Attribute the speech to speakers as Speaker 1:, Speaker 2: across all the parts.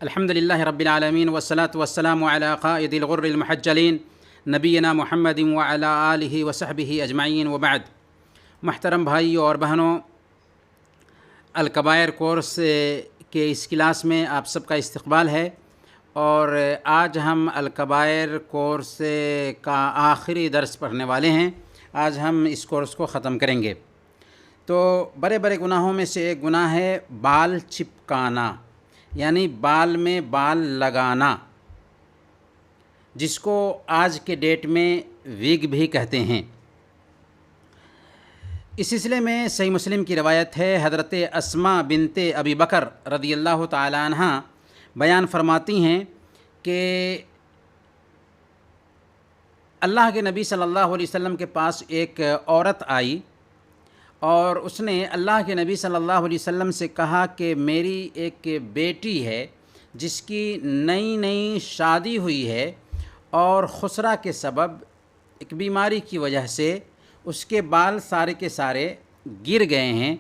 Speaker 1: الحمد للہ رب العالمین والصلاة والسلام علی قائد الغر المحجلین نبینا محمد وعلی آلہ وصحبہ اجمعین وبعد۔ محترم بھائیوں اور بہنوں، الکبائر کورس کے اس کلاس میں آپ سب کا استقبال ہے، اور آج ہم الکبائر کورس کا آخری درس پڑھنے والے ہیں۔ آج ہم اس کورس کو ختم کریں گے۔ تو بڑے بڑے گناہوں میں سے ایک گناہ ہے بال چپکانا، یعنی بال میں بال لگانا، جس کو آج کے ڈیٹ میں ویگ بھی کہتے ہیں۔ اس سلسلے میں صحیح مسلم کی روایت ہے، حضرت اسماء بنت ابی بکر رضی اللہ تعالی عنہ بیان فرماتی ہیں کہ اللہ کے نبی صلی اللہ علیہ وسلم کے پاس ایک عورت آئی اور اس نے اللہ کے نبی صلی اللہ علیہ وسلم سے کہا کہ میری ایک بیٹی ہے جس کی نئی نئی شادی ہوئی ہے، اور خسرہ کے سبب ایک بیماری کی وجہ سے اس کے بال سارے کے سارے گر گئے ہیں،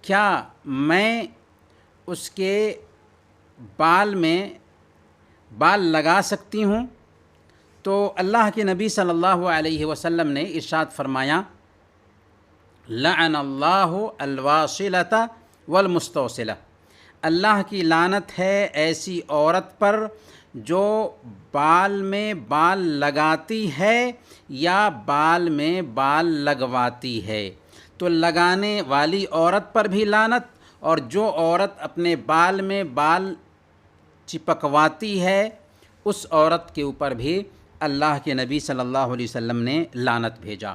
Speaker 1: کیا میں اس کے بال میں بال لگا سکتی ہوں؟ تو اللہ کے نبی صلی اللہ علیہ وسلم نے ارشاد فرمایا، لعن اللہ الواصلۃ والمستوصلہ، اللہ کی لعنت ہے ایسی عورت پر جو بال میں بال لگاتی ہے یا بال میں بال لگواتی ہے۔ تو لگانے والی عورت پر بھی لعنت، اور جو عورت اپنے بال میں بال چپکواتی ہے اس عورت کے اوپر بھی اللہ کے نبی صلی اللہ علیہ وسلم نے لعنت بھیجا۔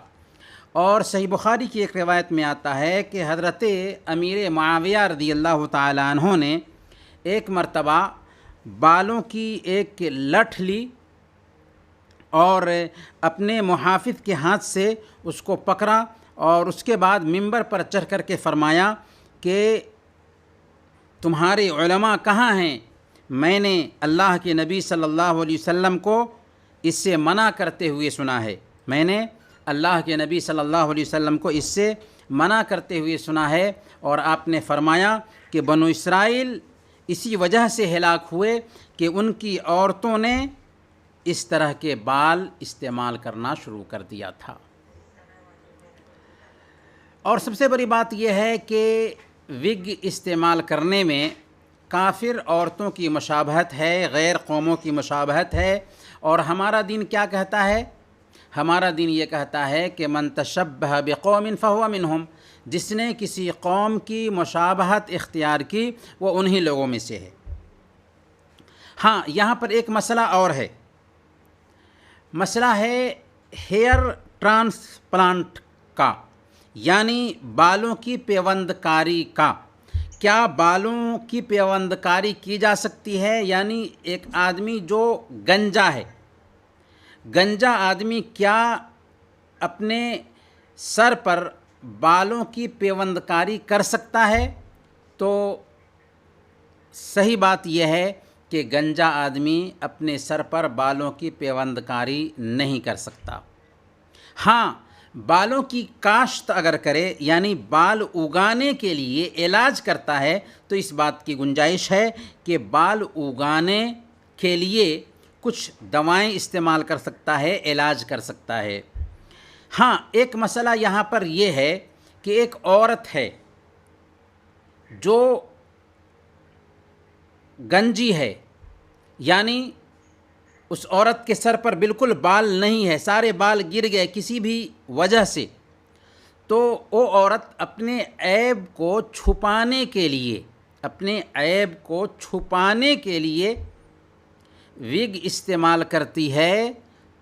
Speaker 1: اور صحیح بخاری کی ایک روایت میں آتا ہے کہ حضرت امیر معاویہ رضی اللہ تعالی عنہ نے ایک مرتبہ بالوں کی ایک لٹھ لی اور اپنے محافظ کے ہاتھ سے اس کو پکڑا، اور اس کے بعد منبر پر چڑھ کر کے فرمایا کہ تمہارے علماء کہاں ہیں؟ میں نے اللہ کے نبی صلی اللہ علیہ وسلم کو اس سے منع کرتے ہوئے سنا ہے، میں نے اللہ کے نبی صلی اللہ علیہ وسلم کو اس سے منع کرتے ہوئے سنا ہے، اور آپ نے فرمایا کہ بنو اسرائیل اسی وجہ سے ہلاک ہوئے کہ ان کی عورتوں نے اس طرح کے بال استعمال کرنا شروع کر دیا تھا۔ اور سب سے بڑی بات یہ ہے کہ وگ استعمال کرنے میں کافر عورتوں کی مشابہت ہے، غیر قوموں کی مشابہت ہے، اور ہمارا دین کیا کہتا ہے؟ ہمارا دین یہ کہتا ہے کہ من تشبہ بقوم فہو منہم، جس نے کسی قوم کی مشابہت اختیار کی وہ انہی لوگوں میں سے ہے۔ ہاں، یہاں پر ایک مسئلہ اور ہے، مسئلہ ہے ہیئر ٹرانسپلانٹ کا، یعنی بالوں کی پیوند کاری کا۔ کیا بالوں کی پیوند کاری کی جا سکتی ہے؟ یعنی ایک آدمی جو گنجا ہے، گنجا آدمی کیا اپنے سر پر بالوں کی پیوند کاری کر سکتا ہے؟ تو صحیح بات یہ ہے کہ گنجا آدمی اپنے سر پر بالوں کی پیوند کاری نہیں کر سکتا۔ ہاں، بالوں کی کاشت اگر کرے، یعنی بال اگانے کے لیے علاج کرتا ہے، تو اس بات کی گنجائش ہے کہ بال اگانے کے لیے کچھ دوائیں استعمال کر سکتا ہے، علاج کر سکتا ہے۔ ہاں، ایک مسئلہ یہاں پر یہ ہے کہ ایک عورت ہے جو گنجی ہے، یعنی اس عورت کے سر پر بالکل بال نہیں ہے، سارے بال گر گئے کسی بھی وجہ سے، تو وہ عورت اپنے عیب کو چھپانے کے لیے، اپنے عیب کو چھپانے کے لیے وگ استعمال کرتی ہے،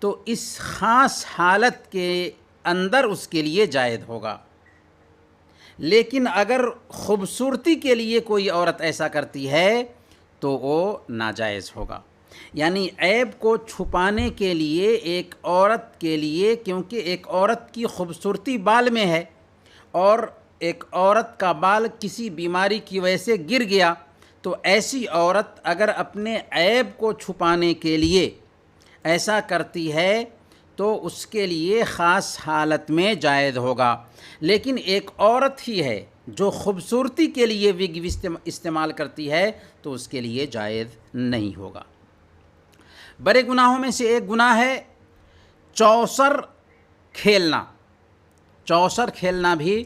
Speaker 1: تو اس خاص حالت کے اندر اس کے لیے جائز ہوگا۔ لیکن اگر خوبصورتی کے لیے کوئی عورت ایسا کرتی ہے تو وہ ناجائز ہوگا۔ یعنی عیب کو چھپانے کے لیے ایک عورت کے لیے، کیونکہ ایک عورت کی خوبصورتی بال میں ہے، اور ایک عورت کا بال کسی بیماری کی وجہ سے گر گیا، تو ایسی عورت اگر اپنے عیب کو چھپانے کے لیے ایسا کرتی ہے تو اس کے لیے خاص حالت میں جائز ہوگا۔ لیکن ایک عورت ہی ہے جو خوبصورتی کے لیے وگ استعمال کرتی ہے تو اس کے لیے جائز نہیں ہوگا۔ بڑے گناہوں میں سے ایک گناہ ہے چوسر کھیلنا۔ چوسر کھیلنا بھی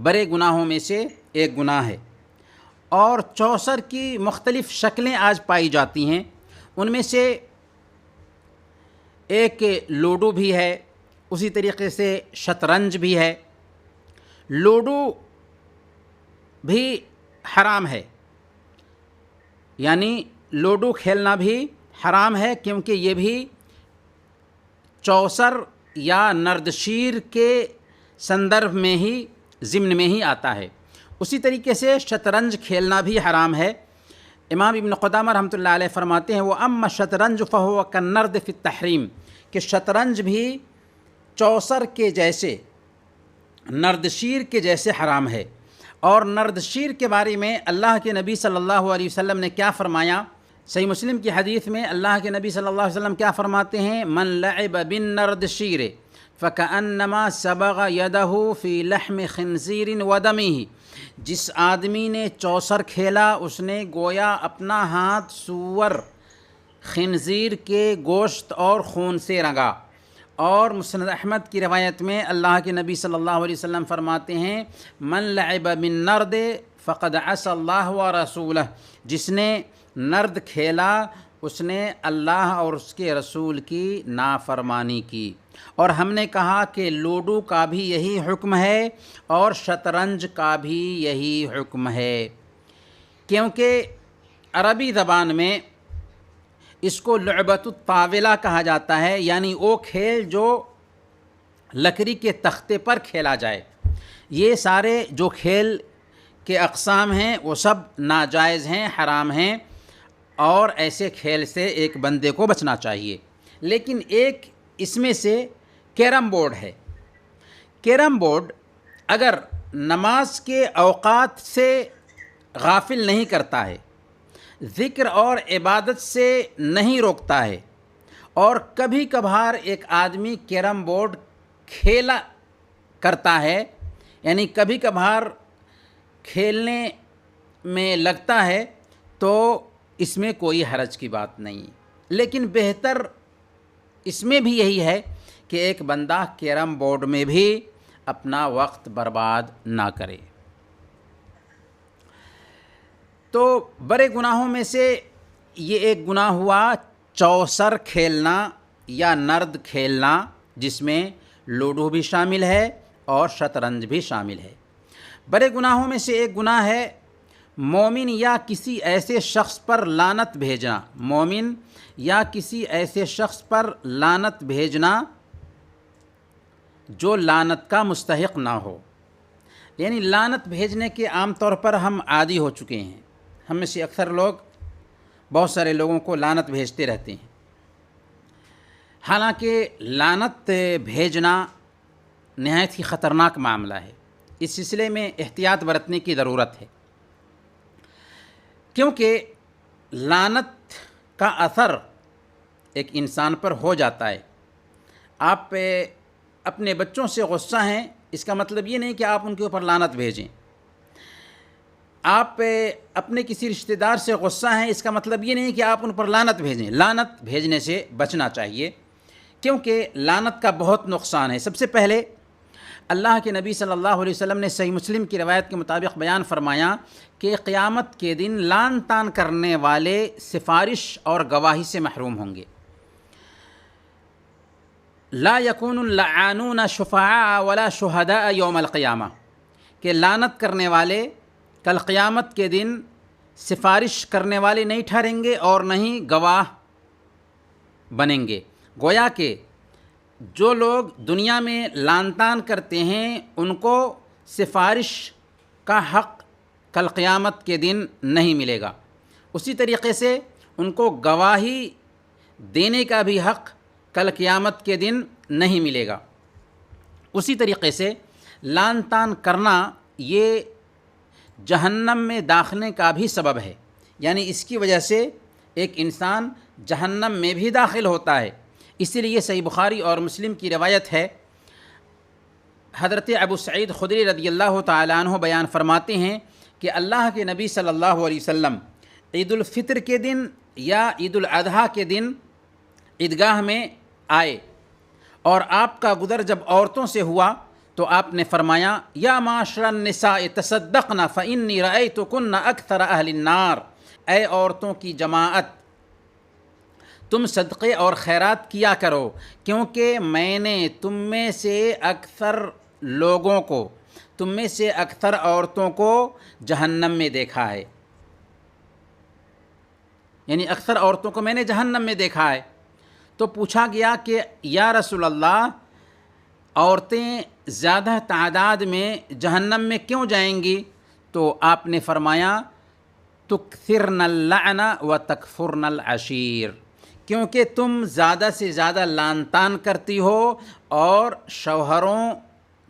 Speaker 1: بڑے گناہوں میں سے ایک گناہ ہے، اور چوسر کی مختلف شکلیں آج پائی جاتی ہیں۔ ان میں سے ایک لوڈو بھی ہے، اسی طریقے سے شطرنج بھی ہے۔ لوڈو بھی حرام ہے، یعنی لوڈو کھیلنا بھی حرام ہے، کیونکہ یہ بھی چوسر یا نردشیر کے سندربھ میں ہی ضمن میں ہی آتا ہے۔ اسی طریقے سے شطرنج کھیلنا بھی حرام ہے۔ امام ابن قدامہ رحمۃ اللہ علیہ فرماتے ہیں وَأَمَّا الشَّطْرَنْجُ فَهُوَ كَالنَّرْدِ فِي التَّحْرِيمِ، کہ شطرنج بھی چوسر کے جیسے، نردشیر کے جیسے حرام ہے۔ اور نردشیر کے بارے میں اللہ کے نبی صلی اللہ علیہ وسلم نے کیا فرمایا؟ صحیح مسلم کی حدیث میں اللہ کے نبی صلی اللہ علیہ وسلم کیا فرماتے ہیں؟ من لعب بالنردشیر فکأنما صبغ یدہ فی لحم خنزیر ودمہ، جس آدمی نے چوسر کھیلا اس نے گویا اپنا ہاتھ سور، خنزیر کے گوشت اور خون سے رنگا۔ اور مسند احمد کی روایت میں اللہ کے نبی صلی اللہ علیہ وسلم فرماتے ہیں من لعب بالنرد فقد عصى اللہ ورسولہ، جس نے نرد کھیلا اس نے اللہ اور اس کے رسول کی نافرمانی کی۔ اور ہم نے کہا کہ لوڈو کا بھی یہی حکم ہے اور شطرنج کا بھی یہی حکم ہے، کیونکہ عربی زبان میں اس کو لعبۃ الطاولہ کہا جاتا ہے، یعنی وہ کھیل جو لکڑی کے تختے پر کھیلا جائے۔ یہ سارے جو کھیل کے اقسام ہیں وہ سب ناجائز ہیں، حرام ہیں، اور ایسے کھیل سے ایک بندے کو بچنا چاہیے۔ لیکن ایک اس میں سے کیرم بورڈ ہے۔ کیرم بورڈ اگر نماز کے اوقات سے غافل نہیں کرتا ہے، ذکر اور عبادت سے نہیں روکتا ہے، اور کبھی کبھار ایک آدمی کیرم بورڈ کھیلا کرتا ہے، یعنی کبھی کبھار کھیلنے میں لگتا ہے، تو اس میں کوئی حرج کی بات نہیں۔ لیکن بہتر اس میں بھی یہی ہے کہ ایک بندہ کیرم بورڈ میں بھی اپنا وقت برباد نہ کرے۔ تو بڑے گناہوں میں سے یہ ایک گناہ ہوا چوسر کھیلنا یا نرد کھیلنا، جس میں لوڈو بھی شامل ہے اور شطرنج بھی شامل ہے۔ بڑے گناہوں میں سے ایک گناہ ہے مومن یا کسی ایسے شخص پر لعنت بھیجنا۔ مومن یا کسی ایسے شخص پر لعنت بھیجنا جو لعنت کا مستحق نہ ہو۔ یعنی لعنت بھیجنے کے عام طور پر ہم عادی ہو چکے ہیں، ہم میں سے اکثر لوگ بہت سارے لوگوں کو لعنت بھیجتے رہتے ہیں۔ حالانکہ لعنت بھیجنا نہایت ہی خطرناک معاملہ ہے، اس سلسلے میں احتیاط برتنے کی ضرورت ہے، کیونکہ لعنت کا اثر ایک انسان پر ہو جاتا ہے۔ آپ اپنے بچوں سے غصہ ہیں، اس کا مطلب یہ نہیں کہ آپ ان کے اوپر لعنت بھیجیں۔ آپ اپنے کسی رشتہ دار سے غصہ ہیں، اس کا مطلب یہ نہیں کہ آپ ان پر لعنت بھیجیں۔ لعنت بھیجنے سے بچنا چاہیے، کیونکہ لعنت کا بہت نقصان ہے۔ سب سے پہلے اللہ کے نبی صلی اللہ علیہ وسلم نے صحیح مسلم کی روایت کے مطابق بیان فرمایا کہ قیامت کے دن لعن طعن کرنے والے سفارش اور گواہی سے محروم ہوں گے۔ لا یکون اللعانون شفعاء ولا شہداء یوم القیامہ، کہ لعنت کرنے والے کل قیامت کے دن سفارش کرنے والے نہیں ٹھہریں گے اور نہ ہی گواہ بنیں گے۔ گویا کہ جو لوگ دنیا میں لعن طعن کرتے ہیں ان کو سفارش کا حق کل قیامت کے دن نہیں ملے گا، اسی طریقے سے ان کو گواہی دینے کا بھی حق کل قیامت کے دن نہیں ملے گا۔ اسی طریقے سے لعن طعن کرنا یہ جہنم میں داخلے کا بھی سبب ہے، یعنی اس کی وجہ سے ایک انسان جہنم میں بھی داخل ہوتا ہے۔ اسی لیے صحیح بخاری اور مسلم کی روایت ہے حضرت ابو سعید خدری رضی اللہ تعالیٰ عنہ بیان فرماتے ہیں کہ اللہ کے نبی صلی اللہ علیہ وسلم عید الفطر کے دن یا عید الاضحیٰ کے دن عیدگاہ میں آئے اور آپ کا گزر جب عورتوں سے ہوا تو آپ نے فرمایا یا معاشر النساء تصدقن فانی رأیتکن اکثر اہل النار، اے عورتوں کی جماعت تم صدقے اور خیرات کیا کرو، کیونکہ میں نے تم میں سے اکثر لوگوں کو، تم میں سے اکثر عورتوں کو جہنم میں دیکھا ہے، یعنی اکثر عورتوں کو میں نے جہنم میں دیکھا ہے۔ تو پوچھا گیا کہ یا رسول اللہ، عورتیں زیادہ تعداد میں جہنم میں کیوں جائیں گی؟ تو آپ نے فرمایا تکثرن اللعن و تکفرن العشیر، کیونکہ تم زیادہ سے زیادہ لعن طعن کرتی ہو اور شوہروں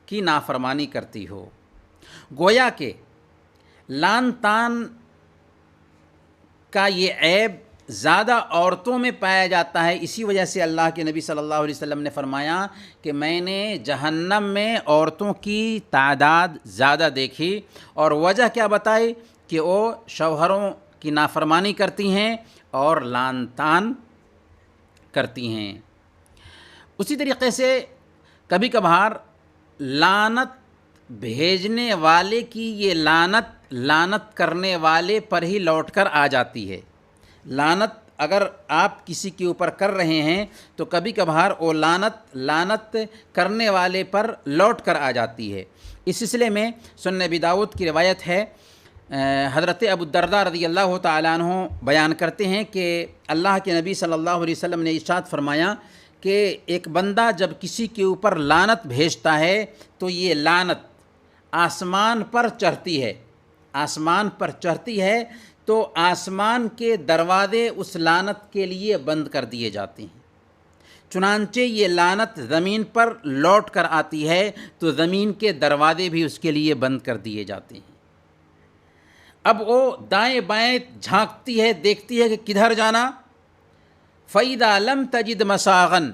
Speaker 1: کی نافرمانی کرتی ہو۔ گویا کہ لعن طعن کا یہ عیب زیادہ عورتوں میں پایا جاتا ہے، اسی وجہ سے اللہ کے نبی صلی اللہ علیہ وسلم نے فرمایا کہ میں نے جہنم میں عورتوں کی تعداد زیادہ دیکھی، اور وجہ کیا بتائی کہ وہ شوہروں کی نافرمانی کرتی ہیں اور لعن طعن کرتی ہیں۔ اسی طریقے سے کبھی کبھار لعنت بھیجنے والے کی یہ لعنت کرنے والے پر ہی لوٹ کر آ جاتی ہے۔ لعنت اگر آپ کسی کے اوپر کر رہے ہیں تو کبھی کبھار وہ لعنت کرنے والے پر لوٹ کر آ جاتی ہے۔ اس سلسلے میں سنن ابی داؤد کی روایت ہے، حضرت ابو الدرداء رضی اللہ تعالیٰ عنہ بیان کرتے ہیں کہ اللہ کے نبی صلی اللہ علیہ وسلم نے ارشاد فرمایا کہ ایک بندہ جب کسی کے اوپر لعنت بھیجتا ہے تو یہ لعنت آسمان پر چڑھتی ہے، آسمان پر چڑھتی ہے تو آسمان کے دروازے اس لعنت کے لیے بند کر دیے جاتے ہیں، چنانچہ یہ لعنت زمین پر لوٹ کر آتی ہے تو زمین کے دروازے بھی اس کے لیے بند کر دیے جاتے ہیں۔ اب وہ دائیں بائیں جھانکتی ہے، دیکھتی ہے کہ کدھر جانا۔ فَإِذَا لَمْ تَجِدْ مَسَاغًا،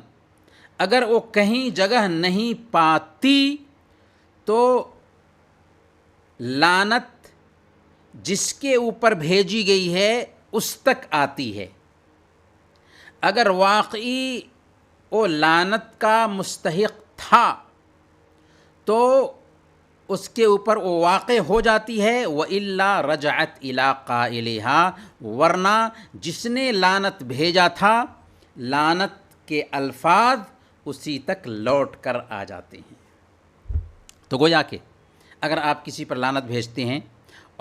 Speaker 1: اگر وہ کہیں جگہ نہیں پاتی تو لعنت جس کے اوپر بھیجی گئی ہے اس تک آتی ہے۔ اگر واقعی وہ لعنت کا مستحق تھا تو اس کے اوپر وہ واقع ہو جاتی ہے، وَإِلَّا رَجَعَتْ إِلَىٰ قَائِلِهَا، ورنہ جس نے لعنت بھیجا تھا لعنت کے الفاظ اسی تک لوٹ کر آ جاتے ہیں۔ تو گویا کہ اگر آپ کسی پر لعنت بھیجتے ہیں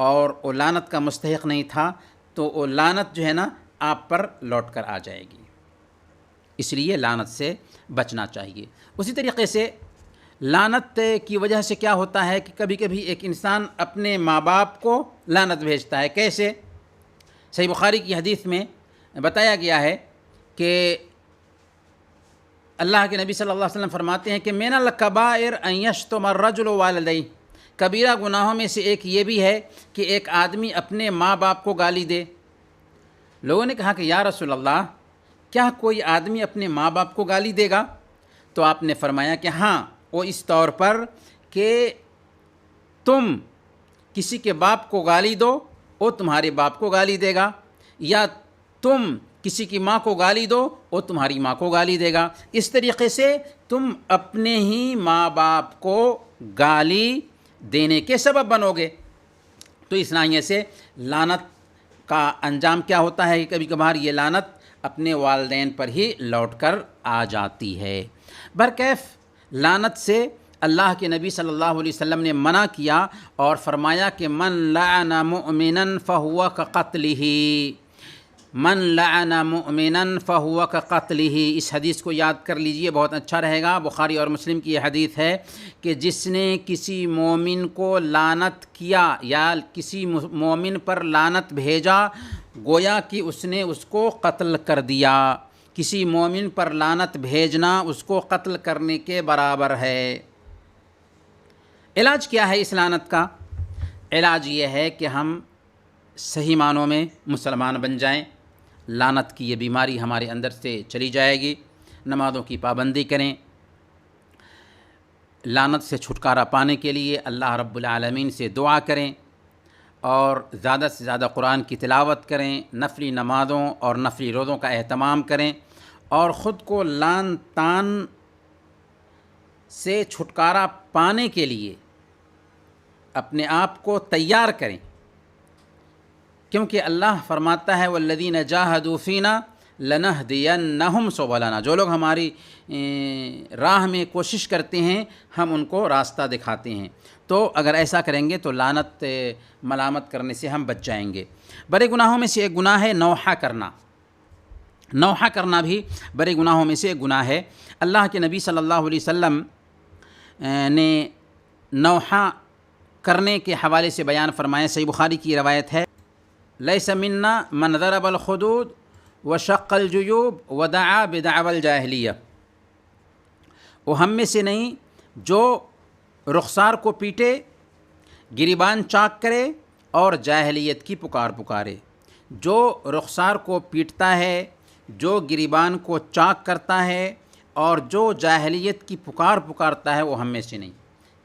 Speaker 1: اور وہ لعنت کا مستحق نہیں تھا تو وہ لعنت جو ہے نا آپ پر لوٹ کر آ جائے گی، اس لیے لعنت سے بچنا چاہیے۔ اسی طریقے سے لعنت کی وجہ سے کیا ہوتا ہے کہ کبھی کبھی ایک انسان اپنے ماں باپ کو لعنت بھیجتا ہے۔ کیسے؟ صحیح بخاری کی حدیث میں بتایا گیا ہے کہ اللہ کے نبی صلی اللہ علیہ وسلم فرماتے ہیں کہ من الکبائر ان یشتم الرجل والدیہ، کبیرہ گناہوں میں سے ایک یہ بھی ہے کہ ایک آدمی اپنے ماں باپ کو گالی دے۔ لوگوں نے کہا کہ یا رسول اللہ، کیا کوئی آدمی اپنے ماں باپ کو گالی دے گا؟ تو آپ نے فرمایا کہ ہاں، وہ اس طور پر کہ تم کسی کے باپ کو گالی دو وہ تمہارے باپ کو گالی دے گا، یا تم کسی کی ماں کو گالی دو وہ تمہاری ماں کو گالی دے گا۔ اس طریقے سے تم اپنے ہی ماں باپ کو گالی دینے کے سبب بنو گے۔ تو اس ناحیے سے لعنت کا انجام کیا ہوتا ہے کہ کبھی کبھار یہ لعنت اپنے والدین پر ہی لوٹ کر آ جاتی ہے۔ برکیف لعنت سے اللہ کے نبی صلی اللہ علیہ وسلم نے منع کیا اور فرمایا کہ من لعن مؤمنا فہو کقتلہ، من لعن مؤمنا فہو کقتلہ۔ اس حدیث کو یاد کر لیجئے، بہت اچھا رہے گا۔ بخاری اور مسلم کی یہ حدیث ہے کہ جس نے کسی مومن کو لعنت کیا یا کسی مومن پر لعنت بھیجا گویا کہ اس نے اس کو قتل کر دیا۔ کسی مومن پر لعنت بھیجنا اس کو قتل کرنے کے برابر ہے۔ علاج کیا ہے اس لعنت کا؟ علاج یہ ہے کہ ہم صحیح معنوں میں مسلمان بن جائیں، لعنت کی یہ بیماری ہمارے اندر سے چلی جائے گی۔ نمازوں کی پابندی کریں، لعنت سے چھٹکارا پانے کے لیے اللہ رب العالمین سے دعا کریں اور زیادہ سے زیادہ قرآن کی تلاوت کریں، نفلی نمازوں اور نفلی روزوں کا اہتمام کریں، اور خود کو لعن طعن سے چھٹکارا پانے کے لیے اپنے آپ کو تیار کریں، کیونکہ اللہ فرماتا ہے والذین جاہدوا فینا لنہدینہم سبلنا، جو لوگ ہماری راہ میں کوشش کرتے ہیں ہم ان کو راستہ دکھاتے ہیں۔ تو اگر ایسا کریں گے تو لعنت ملامت کرنے سے ہم بچ جائیں گے۔ بڑے گناہوں میں سے ایک گناہ ہے نوحہ کرنا۔ نوحہ کرنا بھی بڑے گناہوں میں سے ایک گناہ ہے۔ اللہ کے نبی صلی اللہ علیہ وسلم نے نوحہ کرنے کے حوالے سے بیان فرمایا، صحیح بخاری کی روایت ہے، لیس منا من ضرب الخدود وشق الجیوب ودعا بدعوى الجاہلیہ، وہ ہم میں سے نہیں جو رخسار کو پیٹے، گریبان چاک کرے اور جاہلیت کی پکار پکارے۔ جو رخسار کو پیٹتا ہے، جو گریبان کو چاک کرتا ہے اور جو جاہلیت کی پکار پکارتا ہے وہ ہم میں سے نہیں،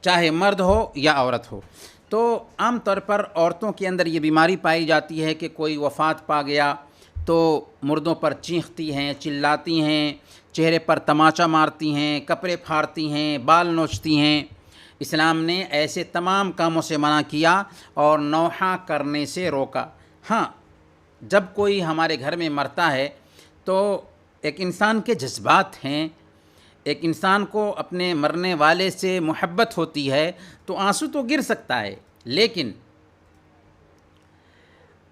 Speaker 1: چاہے مرد ہو یا عورت ہو۔ تو عام طور پر عورتوں کے اندر یہ بیماری پائی جاتی ہے کہ کوئی وفات پا گیا تو مردوں پر چیختی ہیں، چلاتی ہیں، چہرے پر تماچا مارتی ہیں، کپڑے پھاڑتی ہیں، بال نوچتی ہیں۔ اسلام نے ایسے تمام کاموں سے منع کیا اور نوحہ کرنے سے روکا۔ ہاں، جب کوئی ہمارے گھر میں مرتا ہے تو ایک انسان کے جذبات ہیں، ایک انسان کو اپنے مرنے والے سے محبت ہوتی ہے تو آنسو تو گر سکتا ہے، لیکن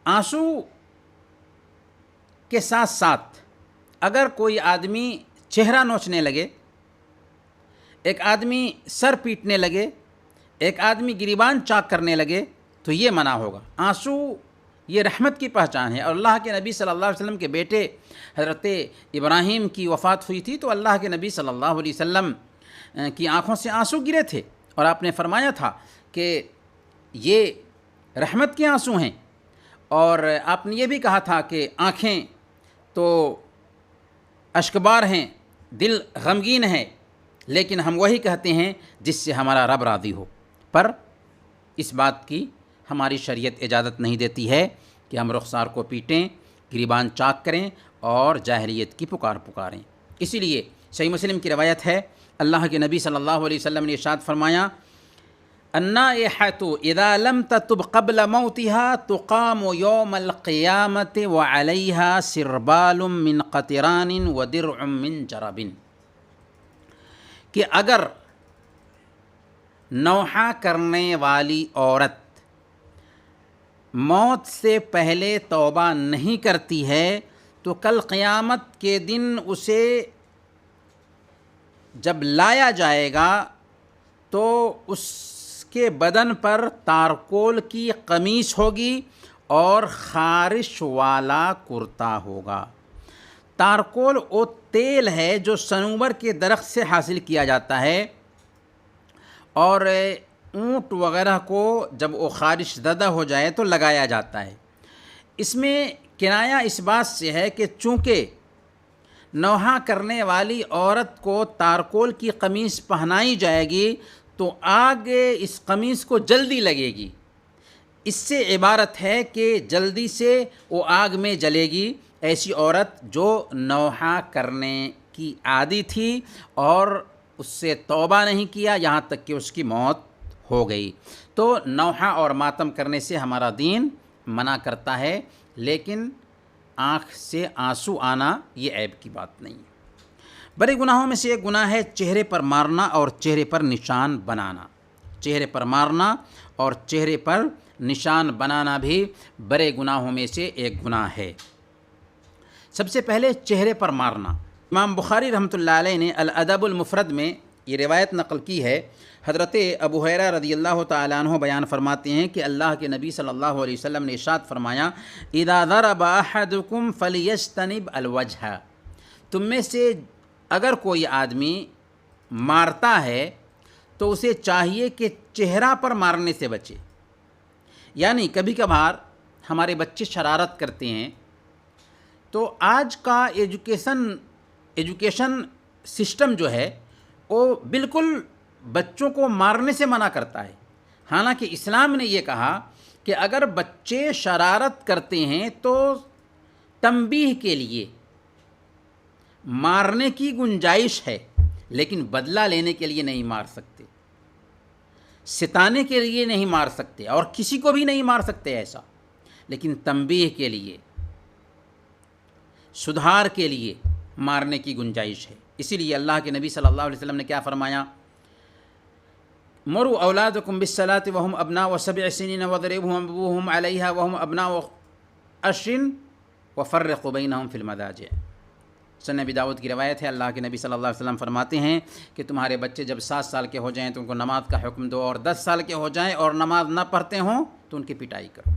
Speaker 1: آنسو کے ساتھ ساتھ اگر کوئی آدمی چہرہ نوچنے لگے، ایک آدمی سر پیٹنے لگے، ایک آدمی گریبان چاک کرنے لگے تو یہ منع ہوگا۔ آنسو یہ رحمت کی پہچان ہے، اور اللہ کے نبی صلی اللہ علیہ وسلم کے بیٹے حضرت ابراہیم کی وفات ہوئی تھی تو اللہ کے نبی صلی اللہ علیہ وسلم کی آنکھوں سے آنسو گرے تھے، اور آپ نے فرمایا تھا کہ یہ رحمت کے آنسو ہیں، اور آپ نے یہ بھی کہا تھا کہ آنکھیں تو اشکبار ہیں، دل غمگین ہے، لیکن ہم وہی کہتے ہیں جس سے ہمارا رب راضی ہو، پر اس بات کی ہماری شریعت اجازت نہیں دیتی ہے کہ ہم رخسار کو پیٹیں، گریبان چاک کریں اور جاہلیت کی پکار پکاریں۔ اسی لیے صحیح مسلم کی روایت ہے، اللہ کے نبی صلی اللہ علیہ وسلم نے ارشاد فرمایا، النائحۃ اذا لم تتب قبل موتها تقام یوم القیامۃ وعلیہا سربال من قطران ودرع من جرب، کہ اگر نوحہ کرنے والی عورت موت سے پہلے توبہ نہیں کرتی ہے تو کل قیامت کے دن اسے جب لایا جائے گا تو اس کے بدن پر تارکول کی قمیص ہوگی اور خارش والا کرتا ہوگا۔ تارکول وہ تیل ہے جو صنوبر کے درخت سے حاصل کیا جاتا ہے، اور اونٹ وغیرہ کو جب وہ خارش زدہ ہو جائے تو لگایا جاتا ہے۔ اس میں کنایہ اس بات سے ہے کہ چونکہ نوحہ کرنے والی عورت کو تارکول کی قمیص پہنائی جائے گی تو آگ اس قمیص کو جلدی لگے گی، اس سے عبارت ہے کہ جلدی سے وہ آگ میں جلے گی۔ ایسی عورت جو نوحہ کرنے کی عادی تھی اور اس سے توبہ نہیں کیا یہاں تک کہ اس کی موت ہو گئی، تو نوحہ اور ماتم کرنے سے ہمارا دین منع کرتا ہے، لیکن آنکھ سے آنسو آنا یہ عیب کی بات نہیں ہے۔ بڑے گناہوں میں سے ایک گناہ ہے چہرے پر مارنا اور چہرے پر نشان بنانا۔ چہرے پر مارنا اور چہرے پر نشان بنانا بھی بڑے گناہوں میں سے ایک گناہ ہے۔ سب سے پہلے چہرے پر مارنا۔ امام بخاری رحمۃ اللہ علیہ نے الادب المفرد میں یہ روایت نقل کی ہے، حضرت ابو ہریرہ رضی اللہ تعالیٰ عنہ بیان فرماتے ہیں کہ اللہ کے نبی صلی اللہ علیہ وسلم نے ارشاد فرمایا، اذا ضرب احدکم فلیجتنب الوجہ، تم میں سے اگر کوئی آدمی مارتا ہے تو اسے چاہیے کہ چہرہ پر مارنے سے بچے۔ یعنی کبھی کبھار ہمارے بچے شرارت کرتے ہیں تو آج کا ایجوکیشن سسٹم جو ہے وہ بالکل بچوں کو مارنے سے منع کرتا ہے، حالانکہ اسلام نے یہ کہا کہ اگر بچے شرارت کرتے ہیں تو تنبیہ کے لیے مارنے کی گنجائش ہے، لیکن بدلہ لینے کے لیے نہیں مار سکتے، ستانے کے لیے نہیں مار سکتے، اور کسی کو بھی نہیں مار سکتے ایسا، لیکن تنبیہ کے لیے، سدھار کے لیے مارنے کی گنجائش ہے۔ اسی لیے اللہ کے نبی صلی اللہ علیہ وسلم نے کیا فرمایا؟ مروا اولادکم بالصلاۃ وهم ابناء سبع سنین وضربوهم ابوهم علیہا وهم ابناء عشر وفرقوا بینہم فی المضاجع۔ سنن ابی داؤد کی روایت ہے، اللہ کے نبی صلی اللہ علیہ وسلم فرماتے ہیں کہ تمہارے بچے جب 7 سال کے ہو جائیں تو ان کو نماز کا حکم دو، اور 10 سال کے ہو جائیں اور نماز نہ پڑھتے ہوں تو ان کی پٹائی کرو۔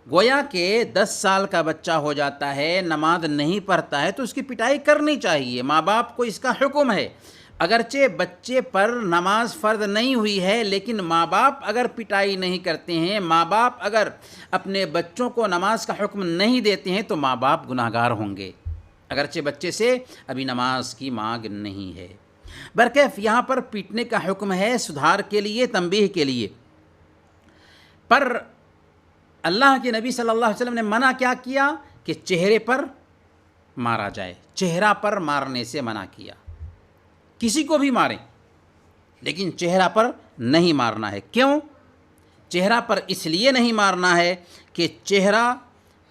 Speaker 1: گویا کہ 10 سال کا بچہ ہو جاتا ہے، نماز نہیں پڑھتا ہے تو اس کی پٹائی کرنی چاہیے، ماں باپ کو اس کا حکم ہے۔ اگرچہ بچے پر نماز فرض نہیں ہوئی ہے، لیکن ماں باپ اگر پٹائی نہیں کرتے ہیں، ماں باپ اگر اپنے بچوں کو نماز کا حکم نہیں دیتے ہیں تو ماں باپ گناہگار ہوں گے، اگرچہ بچے سے ابھی نماز کی مانگ نہیں ہے۔ برکیف یہاں پر پیٹنے کا حکم ہے، سدھار کے لیے، تنبیہ کے لیے، پر اللہ کے نبی صلی اللہ علیہ وسلم نے منع کیا کیا کہ چہرے پر مارا جائے، چہرہ پر مارنے سے منع کیا۔ کسی کو بھی ماریں لیکن چہرہ پر نہیں مارنا ہے۔ کیوں؟ چہرہ پر اس لیے نہیں مارنا ہے کہ چہرہ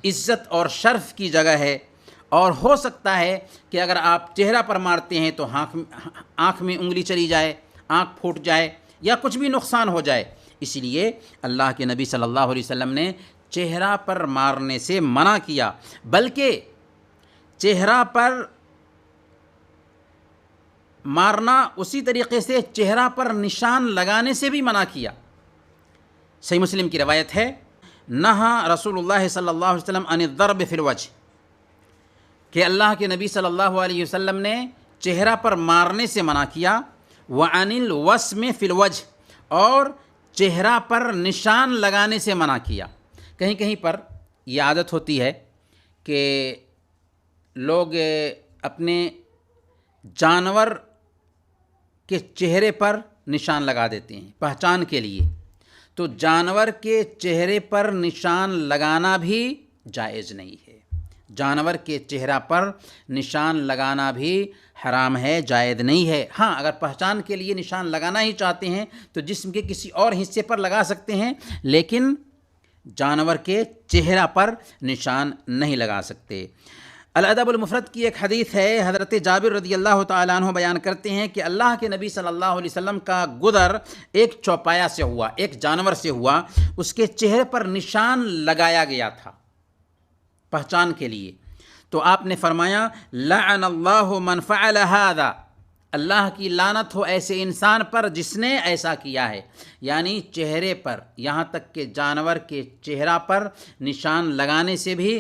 Speaker 1: عزت اور شرف کی جگہ ہے، اور ہو سکتا ہے کہ اگر آپ چہرہ پر مارتے ہیں تو آنکھ میں انگلی چلی جائے، آنکھ پھوٹ جائے یا کچھ بھی نقصان ہو جائے۔ اس لیے اللہ کے نبی صلی اللہ علیہ وسلم نے چہرہ پر مارنے سے منع کیا، بلکہ چہرہ پر مارنا اسی طریقے سے چہرہ پر نشان لگانے سے بھی منع کیا۔ صحیح مسلم کی روایت ہے، نہا رسول اللہ صلی اللہ علیہ وسلم عن الضرب فی الوجہ، کہ اللہ کے نبی صلی اللہ علیہ وسلم نے چہرہ پر مارنے سے منع کیا، وعن الوسم فی الوجہ، اور چہرہ پر نشان لگانے سے منع کیا۔ کہیں کہیں پر یہ عادت ہوتی ہے کہ لوگ اپنے جانور کے چہرے پر نشان لگا دیتے ہیں پہچان کے لیے، تو جانور کے چہرے پر نشان لگانا بھی جائز نہیں ہے، جانور کے چہرہ پر نشان لگانا بھی حرام ہے، جائز نہیں ہے۔ ہاں، اگر پہچان کے لیے نشان لگانا ہی چاہتے ہیں تو جسم کے کسی اور حصے پر لگا سکتے ہیں، لیکن جانور کے چہرہ پر نشان نہیں لگا سکتے۔ الادب المفرد کی ایک حدیث ہے، حضرت جابر رضی اللہ تعالیٰ عنہ بیان کرتے ہیں کہ اللہ کے نبی صلی اللہ علیہ وسلم کا گزر ایک چوپایا سے ہوا، ایک جانور سے ہوا، اس کے چہرے پر نشان لگایا گیا تھا پہچان کے لیے، تو آپ نے فرمایا لعن اللہ من فعل ھذا، اللہ کی لعنت ہو ایسے انسان پر جس نے ایسا کیا ہے، یعنی چہرے پر، یہاں تک کہ جانور کے چہرہ پر نشان لگانے سے بھی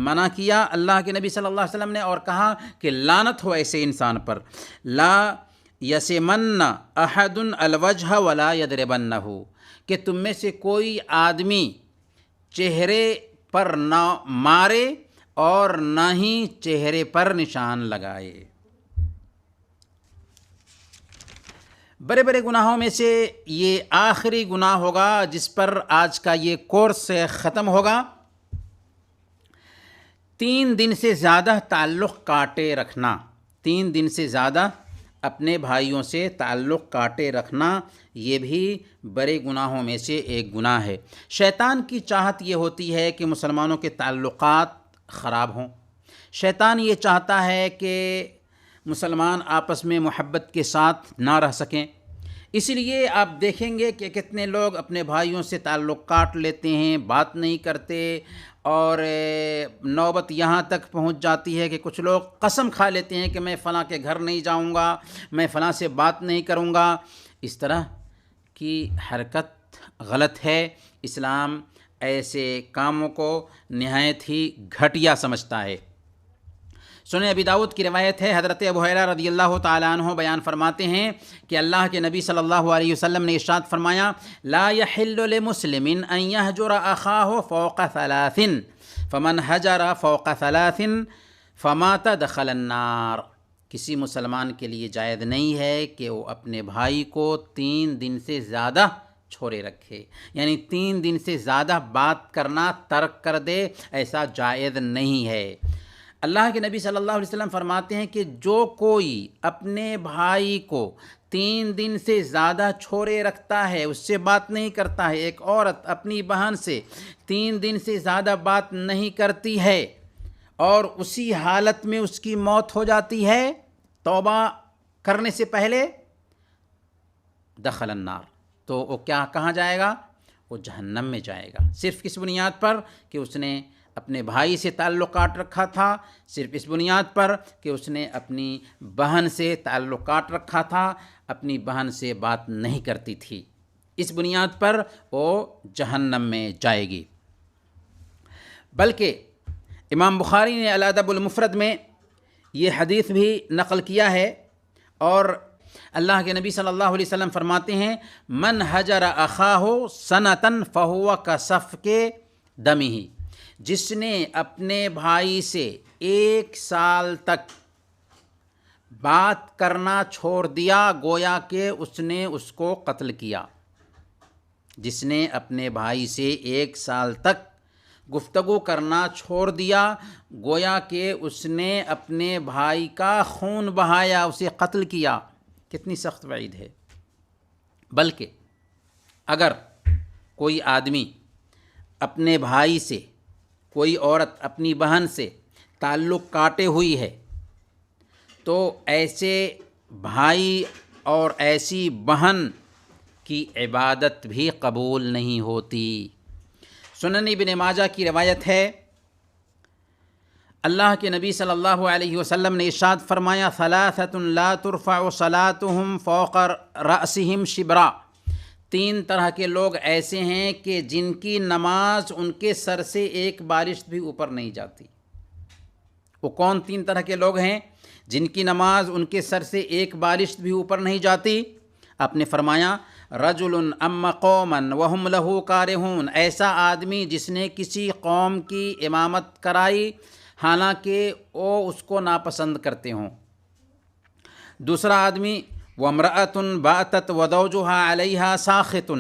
Speaker 1: منع کیا اللہ کے نبی صلی اللہ علیہ وسلم نے، اور کہا کہ لعنت ہو ایسے انسان پر۔ لا یسمن احد الوجہ ولا یضربنہ، کہ تم میں سے کوئی آدمی چہرے پر نہ مارے اور نہ ہی چہرے پر نشان لگائے۔ بڑے بڑے گناہوں میں سے یہ آخری گناہ ہوگا جس پر آج کا یہ کورس ختم ہوگا۔ 3 دن سے زیادہ تعلق کاٹے رکھنا، 3 دن سے زیادہ اپنے بھائیوں سے تعلق کاٹے رکھنا، یہ بھی بڑے گناہوں میں سے ایک گناہ ہے۔ شیطان کی چاہت یہ ہوتی ہے کہ مسلمانوں کے تعلقات خراب ہوں، شیطان یہ چاہتا ہے کہ مسلمان آپس میں محبت کے ساتھ نہ رہ سکیں، اس لیے آپ دیکھیں گے کہ کتنے لوگ اپنے بھائیوں سے تعلق کاٹ لیتے ہیں، بات نہیں کرتے، اور نوبت یہاں تک پہنچ جاتی ہے کہ کچھ لوگ قسم کھا لیتے ہیں کہ میں فلاں کے گھر نہیں جاؤں گا، میں فلاں سے بات نہیں کروں گا۔ اس طرح کی حرکت غلط ہے، اسلام ایسے کاموں کو نہایت ہی گھٹیا سمجھتا ہے۔ سنن ابی داؤد کی روایت ہے، حضرت ابو ہریرہ رضی اللہ تعالیٰ عنہ بیان فرماتے ہیں کہ اللہ کے نبی صلی اللہ علیہ وسلم نے ارشاد فرمایا، لا يحل لمسلم ان يهجر اخاه فوق 3 فمن هجر فوق 3 فمات دخل النار۔ کسی مسلمان کے لیے جائز نہیں ہے کہ وہ اپنے بھائی کو 3 دن سے زیادہ چھوڑے رکھے، یعنی 3 دن سے زیادہ بات کرنا ترک کر دے، ایسا جائز نہیں ہے۔ اللہ کے نبی صلی اللہ علیہ وسلم فرماتے ہیں کہ جو کوئی اپنے بھائی کو 3 دن سے زیادہ چھوڑے رکھتا ہے، اس سے بات نہیں کرتا ہے، ایک عورت اپنی بہن سے 3 دن سے زیادہ بات نہیں کرتی ہے اور اسی حالت میں اس کی موت ہو جاتی ہے توبہ کرنے سے پہلے، دخل النار، تو وہ کہاں جائے گا؟ وہ جہنم میں جائے گا، صرف کس بنیاد پر کہ اس نے اپنے بھائی سے تعلق کاٹ رکھا تھا، صرف اس بنیاد پر کہ اس نے اپنی بہن سے تعلق کاٹ رکھا تھا، اپنی بہن سے بات نہیں کرتی تھی، اس بنیاد پر وہ جہنم میں جائے گی۔ بلکہ امام بخاری نے الادب المفرد میں یہ حدیث بھی نقل کیا ہے، اور اللہ کے نبی صلی اللہ علیہ وسلم فرماتے ہیں من حجر اخاہ سنتاً فہو کصفک دمہ، جس نے اپنے بھائی سے 1 سال تک بات کرنا چھوڑ دیا گویا کہ اس نے اس کو قتل کیا۔ جس نے اپنے بھائی سے 1 سال تک گفتگو کرنا چھوڑ دیا گویا کہ اس نے اپنے بھائی کا خون بہایا، اسے قتل کیا۔ کتنی سخت وعید ہے۔ بلکہ اگر کوئی آدمی اپنے بھائی سے، کوئی عورت اپنی بہن سے تعلق کاٹے ہوئی ہے تو ایسے بھائی اور ایسی بہن کی عبادت بھی قبول نہیں ہوتی۔ سنن ابن ماجہ کی روایت ہے، اللہ کے نبی صلی اللہ علیہ وسلم نے ارشاد فرمایا ثلاثۃ لا ترفع صلاتهم فوق رأسهم شبرا، 3 طرح کے لوگ ایسے ہیں کہ جن کی نماز ان کے سر سے ایک بالشت بھی اوپر نہیں جاتی۔ وہ کون 3 طرح کے لوگ ہیں جن کی نماز ان کے سر سے ایک بالشت بھی اوپر نہیں جاتی؟ آپ نے فرمایا رجل اما قوما وهم له کارہون، ایسا آدمی جس نے کسی قوم کی امامت کرائی حالانکہ وہ اس کو ناپسند کرتے ہوں۔ دوسرا آدمی وامرأة باتت وزوجها علیہا ساخط،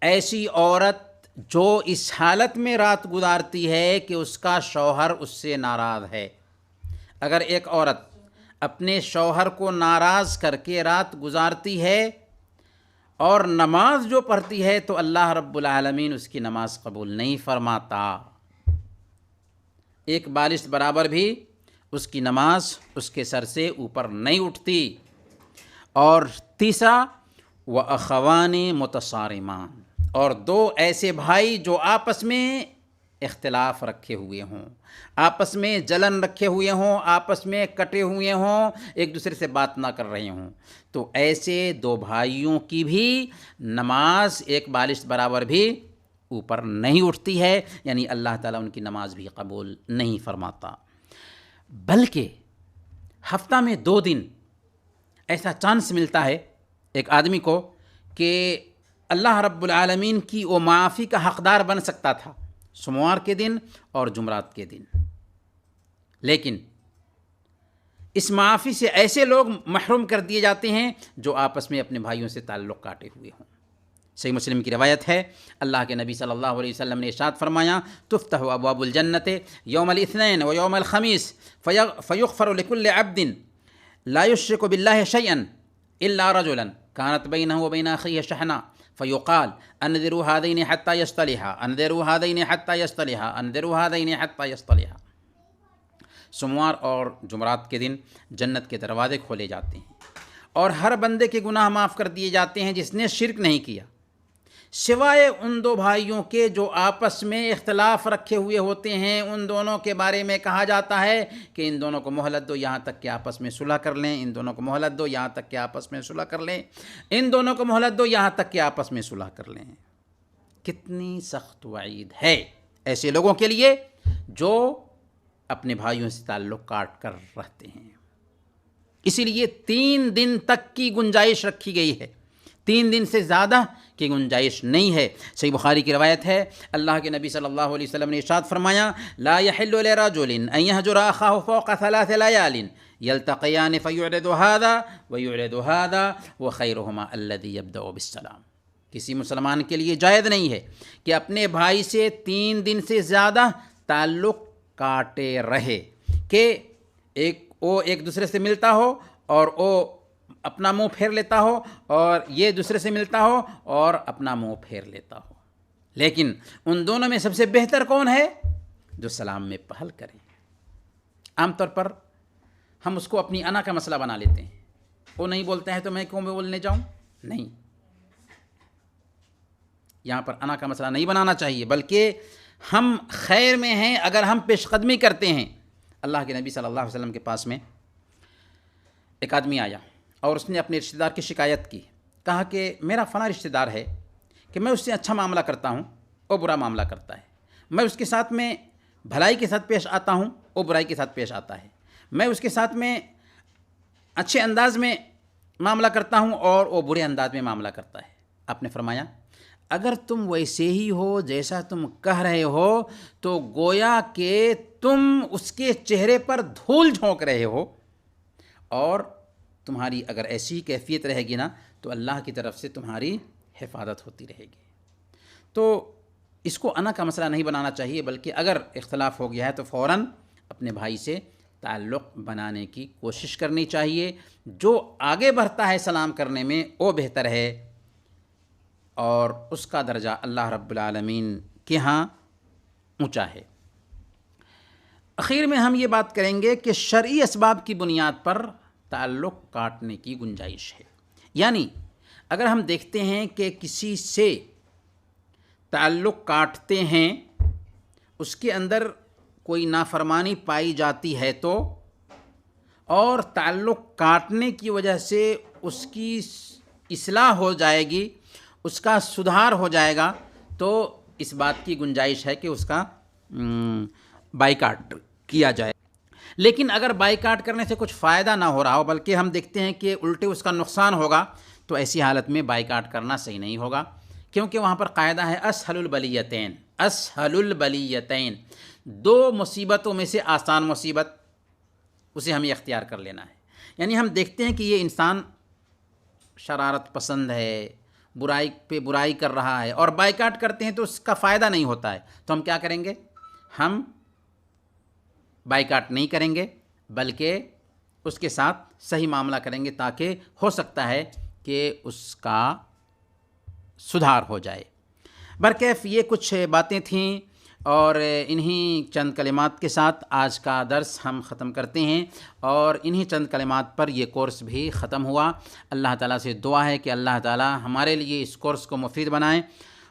Speaker 1: ایسی عورت جو اس حالت میں رات گزارتی ہے کہ اس کا شوہر اس سے ناراض ہے۔ اگر ایک عورت اپنے شوہر کو ناراض کر کے رات گزارتی ہے اور نماز جو پڑھتی ہے تو اللہ رب العالمین اس کی نماز قبول نہیں فرماتا، ایک بالشت برابر بھی اس کی نماز اس کے سر سے اوپر نہیں اٹھتی۔ اور تیسرا وَأَخَوَانِ مُتَصَارِمَانِ، اور 2 ایسے بھائی جو آپس میں اختلاف رکھے ہوئے ہوں، آپس میں جلن رکھے ہوئے ہوں، آپس میں کٹے ہوئے ہوں، ایک دوسرے سے بات نہ کر رہے ہوں، تو ایسے 2 بھائیوں کی بھی نماز ایک بالشت برابر بھی اوپر نہیں اٹھتی ہے، یعنی اللہ تعالیٰ ان کی نماز بھی قبول نہیں فرماتا۔ بلکہ ہفتہ میں 2 دن ایسا چانس ملتا ہے ایک آدمی کو کہ اللہ رب العالمین کی وہ معافی کا حقدار بن سکتا تھا، سوموار کے دن اور جمعرات کے دن، لیکن اس معافی سے ایسے لوگ محروم کر دیے جاتے ہیں جو آپس میں اپنے بھائیوں سے تعلق کاٹے ہوئے ہوں۔ صحیح مسلم کی روایت ہے، اللہ کے نبی صلی اللہ علیہ وسلم نے ارشاد فرمایا تفتح ابواب الجنت یوم الاثنین و یوم الخمیس فیغفر لكل عبد لا يشرك بالله شيئا الا رجلا كانت بينه وبين اخيه شحناء فيقال انذروا هذين حتى يصطلحا انذروا هذين حتى يصطلحا انذروا هذين حتى يصطلحا۔ سوموار اور جمعرات کے دن جنت کے دروازے کھولے جاتے ہیں اور ہر بندے کے گناہ معاف کر دیے جاتے ہیں جس نے شرک نہیں کیا، سوائے ان 2 بھائیوں کے جو آپس میں اختلاف رکھے ہوئے ہوتے ہیں۔ ان دونوں کے بارے میں کہا جاتا ہے کہ ان دونوں کو مہلت دو یہاں تک کہ آپس میں صلح کر لیں، ان دونوں کو مہلت دو یہاں تک کہ آپس میں صلح کر لیں، ان دونوں کو مہلت دو یہاں تک کہ آپس میں صلح کر لیں۔ کتنی سخت وعید ہے ایسے لوگوں کے لیے جو اپنے بھائیوں سے تعلق کاٹ کر رہتے ہیں۔ اسی لیے 3 دن تک کی گنجائش رکھی گئی ہے، 3 دن سے زیادہ کی گنجائش نہیں ہے۔ صحیح بخاری کی روایت ہے، اللہ کے نبی صلی اللہ علیہ وسلم نے ارشاد فرمایا لا يحل لرجل ان يهجر اخاه فوق 3 ليال یلتقیان فیعرض ھذا ویعرض ھذا وخیرہما الذی یبدأ بالسلام۔ کسی مسلمان کے لیے جائز نہیں ہے کہ اپنے بھائی سے 3 دن سے زیادہ تعلق کاٹے رہے، کہ وہ ایک دوسرے سے ملتا ہو اور وہ اپنا منہ پھیر لیتا ہو، اور یہ دوسرے سے ملتا ہو اور اپنا منہ پھیر لیتا ہو۔ لیکن ان دونوں میں سب سے بہتر کون ہے؟ جو سلام میں پہل کرے۔ عام طور پر ہم اس کو اپنی انا کا مسئلہ بنا لیتے ہیں، وہ نہیں بولتے ہیں تو میں کیوں بولنے جاؤں؟ نہیں، یہاں پر انا کا مسئلہ نہیں بنانا چاہیے، بلکہ ہم خیر میں ہیں اگر ہم پیش قدمی کرتے ہیں۔ اللہ کے نبی صلی اللہ علیہ وسلم کے پاس میں ایک آدمی آیا اور اس نے اپنے رشتہ دار کی شکایت کی، کہا کہ میرا فلاں رشتہ دار ہے کہ میں اس سے اچھا معاملہ کرتا ہوں، وہ برا معاملہ کرتا ہے، میں اس کے ساتھ میں بھلائی کے ساتھ پیش آتا ہوں، وہ برائی کے ساتھ پیش آتا ہے، میں اس کے ساتھ میں اچھے انداز میں معاملہ کرتا ہوں اور وہ برے انداز میں معاملہ کرتا ہے۔ آپ نے فرمایا اگر تم ویسے ہی ہو جیسا تم کہہ رہے ہو تو گویا کہ تم اس کے چہرے پر دھول جھونک رہے ہو، اور تمہاری اگر ایسی کیفیت رہے گی نا تو اللہ کی طرف سے تمہاری حفاظت ہوتی رہے گی۔ تو اس کو انا کا مسئلہ نہیں بنانا چاہیے، بلکہ اگر اختلاف ہو گیا ہے تو فوراً اپنے بھائی سے تعلق بنانے کی کوشش کرنی چاہیے۔ جو آگے بڑھتا ہے سلام کرنے میں وہ بہتر ہے، اور اس کا درجہ اللہ رب العالمین کے ہاں اونچا ہے۔ اخیر میں ہم یہ بات کریں گے کہ شرعی اسباب کی بنیاد پر تعلق کاٹنے کی گنجائش ہے، یعنی اگر ہم دیکھتے ہیں کہ کسی سے تعلق کاٹتے ہیں، اس کے اندر کوئی نافرمانی پائی جاتی ہے تو، اور تعلق کاٹنے کی وجہ سے اس کی اصلاح ہو جائے گی، اس کا سدھار ہو جائے گا، تو اس بات کی گنجائش ہے کہ اس کا بائیکاٹ کیا جائے۔ لیکن اگر بائیکاٹ کرنے سے کچھ فائدہ نہ ہو رہا ہو بلکہ ہم دیکھتے ہیں کہ الٹے اس کا نقصان ہوگا، تو ایسی حالت میں بائیکاٹ کرنا صحیح نہیں ہوگا، کیونکہ وہاں پر قاعدہ ہے اسہل البلیتین، اسہل البلیتین، 2 مصیبتوں میں سے آسان مصیبت، اسے ہمیں اختیار کر لینا ہے۔ یعنی ہم دیکھتے ہیں کہ یہ انسان شرارت پسند ہے، برائی پہ برائی کر رہا ہے، اور بائیکاٹ کرتے ہیں تو اس کا فائدہ نہیں ہوتا ہے، تو ہم کیا کریں گے؟ ہم بائیکاٹ نہیں کریں گے، بلکہ اس کے ساتھ صحیح معاملہ کریں گے، تاکہ ہو سکتا ہے کہ اس کا سدھار ہو جائے۔ برکیف یہ کچھ باتیں تھیں، اور انہی چند کلمات کے ساتھ آج کا درس ہم ختم کرتے ہیں، اور انہی چند کلمات پر یہ کورس بھی ختم ہوا۔ اللہ تعالیٰ سے دعا ہے کہ اللہ تعالیٰ ہمارے لیے اس کورس کو مفید بنائیں۔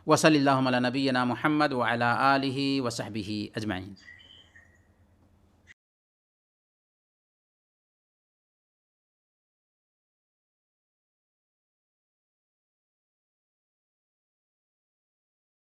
Speaker 1: وصلی اللہ علی نبینا محمد وعلی آلہ وصحبہ اجمعین۔